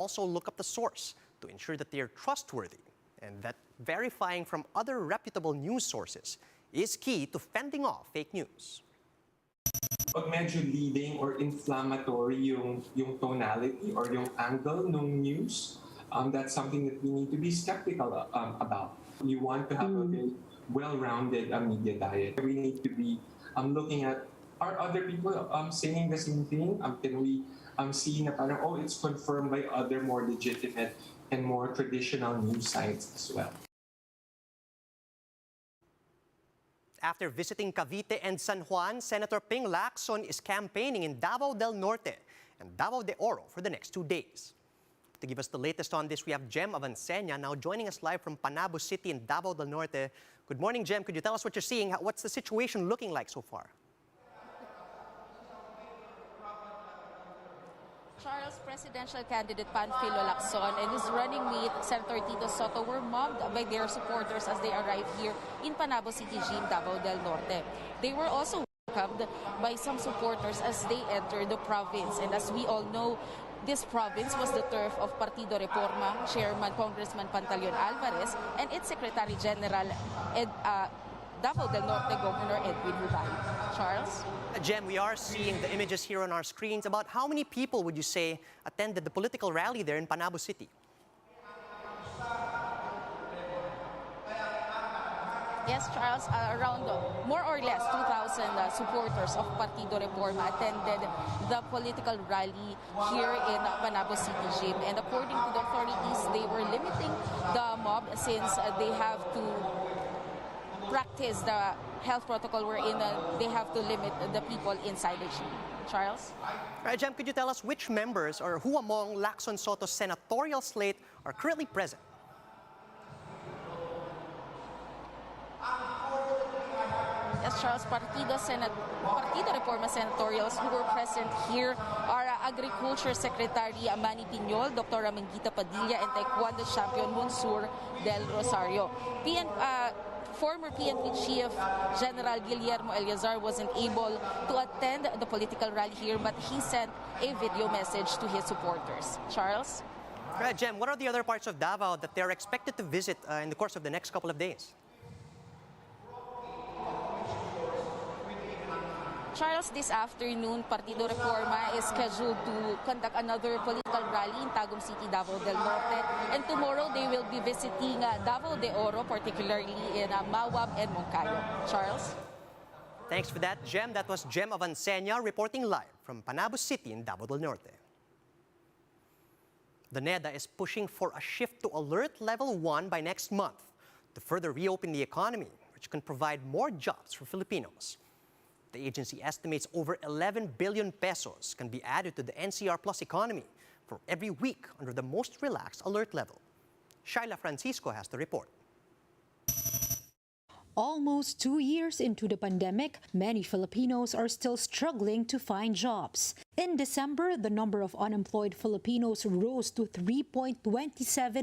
also look up the source to ensure that they are trustworthy and that verifying from other reputable news sources is key to fending off fake news. Pag medyo leading or inflammatory yung tonality or yung angle ng news, that's something that we need to be skeptical about. You want to have a very well-rounded media diet. We need to be looking at, are other people saying the same thing? Can we see na parang, oh, it's confirmed by other more legitimate and more traditional news sites as well. After visiting Cavite and San Juan, Senator Ping Lacson is campaigning in Davao del Norte and Davao de Oro for the next 2 days. To give us the latest on this, we have Jem Avancenia now joining us live from Panabo City in Davao del Norte. Good morning, Jem. Could you tell us what you're seeing? What's the situation looking like so far? Charles, presidential candidate Panfilo Lacson and his running mate, Senator Tito Sotto, were mobbed by their supporters as they arrived here in Panabo City Gym, Davao del Norte. They were also welcomed by some supporters as they entered the province. And as we all know, this province was the turf of Partido Reforma Chairman Congressman Pantaleon Alvarez and its Secretary General Davao del Norte Governor Edwin Hubay. Charles? Jem, we are seeing the images here on our screens. About how many people would you say attended the political rally there in Panabo City? Yes, Charles, around more or less 2,000 supporters of Partido Reforma attended the political rally here in Panabo City Gym. And according to the authorities, they were limiting the mob since they have to practice the health protocol wherein they have to limit the people inside the gym. Charles? All right, Jem, could you tell us which members or who among Lacson Soto's senatorial slate are currently present? Yes, Charles, Partido Reforma senatorials who were present here are Agriculture Secretary Manny Piñol, Dr. Amenguita Padilla, and Taekwondo champion Monsur del Rosario. Former PNP Chief General Guillermo Eleazar wasn't able to attend the political rally here, but he sent a video message to his supporters. Charles? All right, Jem, what are the other parts of Davao that they're expected to visit in the course of the next couple of days? Charles, this afternoon, Partido Reforma is scheduled to conduct another political rally in Tagum City, Davao del Norte. And tomorrow, they will be visiting Davao de Oro, particularly in Mawab and Moncayo. Charles? Thanks for that, Jem. That was Jem Avancenia reporting live from Panabo City in Davao del Norte. The NEDA is pushing for a shift to Alert Level 1 by next month to further reopen the economy, which can provide more jobs for Filipinos. The agency estimates over 11 billion pesos can be added to the NCR Plus economy for every week under the most relaxed alert level. Shaila Francisco has the report. Almost 2 years into the pandemic, many Filipinos are still struggling to find jobs. In December, the number of unemployed Filipinos rose to 3.27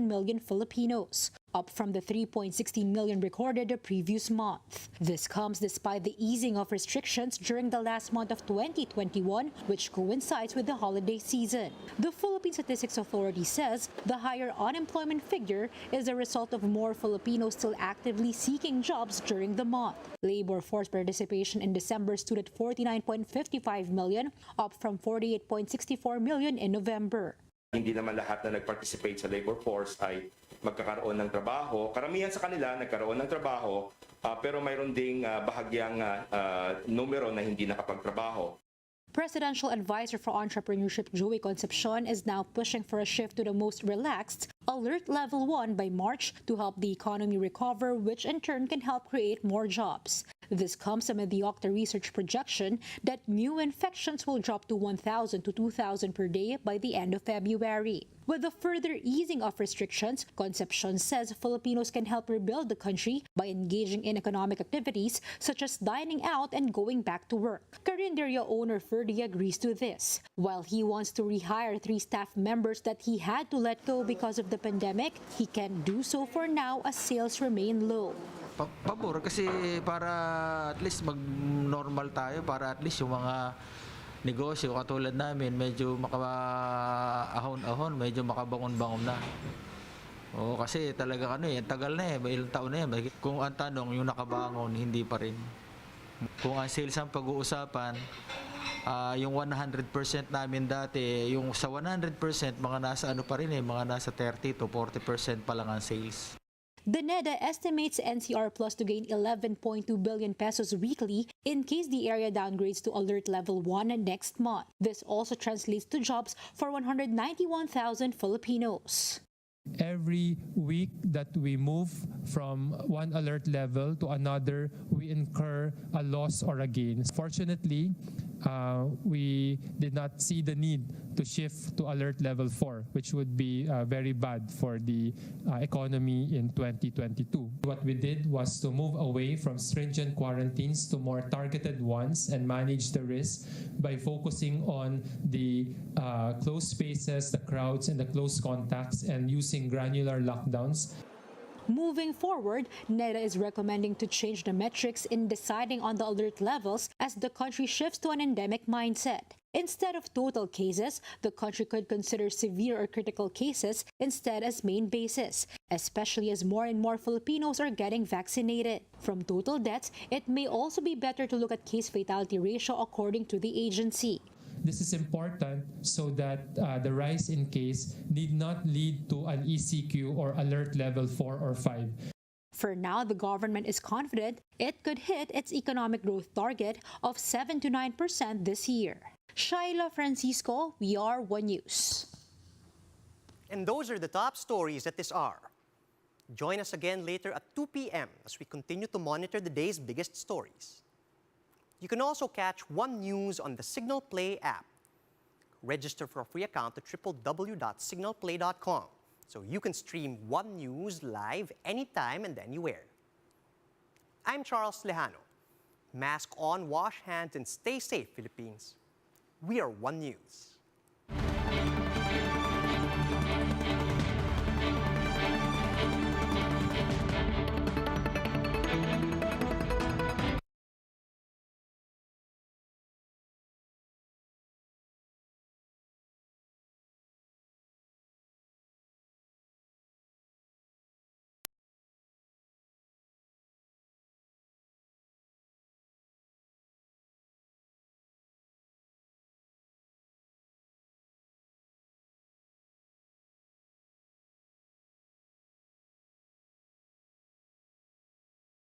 million Filipinos, up from the 3.16 million recorded the previous month. This comes despite the easing of restrictions during the last month of 2021, which coincides with the holiday season. The Philippine Statistics Authority says the higher unemployment figure is a result of more Filipinos still actively seeking jobs during the month. Labor force participation in December stood at 49.55 million, up from 48.64 million in November. Hindi naman lahat na nag-participate sa labor force ay magkakaroon ng trabaho. Karamihan sa kanila nagkaroon ng trabaho, pero mayroon ding bahagyang numero na hindi nakapagtrabaho. Presidential Advisor for Entrepreneurship Joey Concepcion is now pushing for a shift to the most relaxed Alert Level 1 by March to help the economy recover, which in turn can help create more jobs. This comes amid the Octa research projection that new infections will drop to 1,000 to 2,000 per day by the end of February. With the further easing of restrictions, Concepcion says Filipinos can help rebuild the country by engaging in economic activities such as dining out and going back to work. Carinderia owner Ferdy agrees to this. While he wants to rehire 3 staff members that he had to let go because of the pandemic, he can do so for now as sales remain low. Pabor kasi para at least mag-normal tayo, para at least yung mga negosyo katulad namin, medyo makaahon-ahon, medyo makabangon-bangon na. Oo, kasi talaga tagal na ilang taon na Kung ang tanong, yung nakabangon, hindi pa rin. Kung ang sales ang pag-uusapan, yung 100% namin dati, yung sa 100%, mga nasa pa rin mga nasa 30 to 40% pa lang ang sales. The NEDA estimates NCR Plus to gain 11.2 billion pesos weekly in case the area downgrades to Alert Level 1 next month. This also translates to jobs for 191,000 Filipinos. Every week that we move from one alert level to another, we incur a loss or a gain. Fortunately, we did not see the need to shift to alert level 4, which would be very bad for the economy in 2022. What we did was to move away from stringent quarantines to more targeted ones and manage the risk by focusing on the closed spaces, the crowds, and the close contacts, and using granular lockdowns. Moving forward, NEDA is recommending to change the metrics in deciding on the alert levels as the country shifts to an endemic mindset. Instead of total cases, the country could consider severe or critical cases instead as main basis, especially as more and more Filipinos are getting vaccinated. From total deaths, it may also be better to look at case fatality ratio according to the agency. This is important so that the rise in case need not lead to an ECQ or alert level 4 or 5. For now, the government is confident it could hit its economic growth target of 7 to 9% this year. Shaila Francisco, We Are One News. And those are the top stories at this hour. Join us again later at 2 p.m. as we continue to monitor the day's biggest stories. You can also catch One News on the Signal Play app. Register for a free account at www.signalplay.com so you can stream One News live anytime and anywhere. I'm Charles Lejano. Mask on, wash hands, and stay safe, Philippines. We are One News.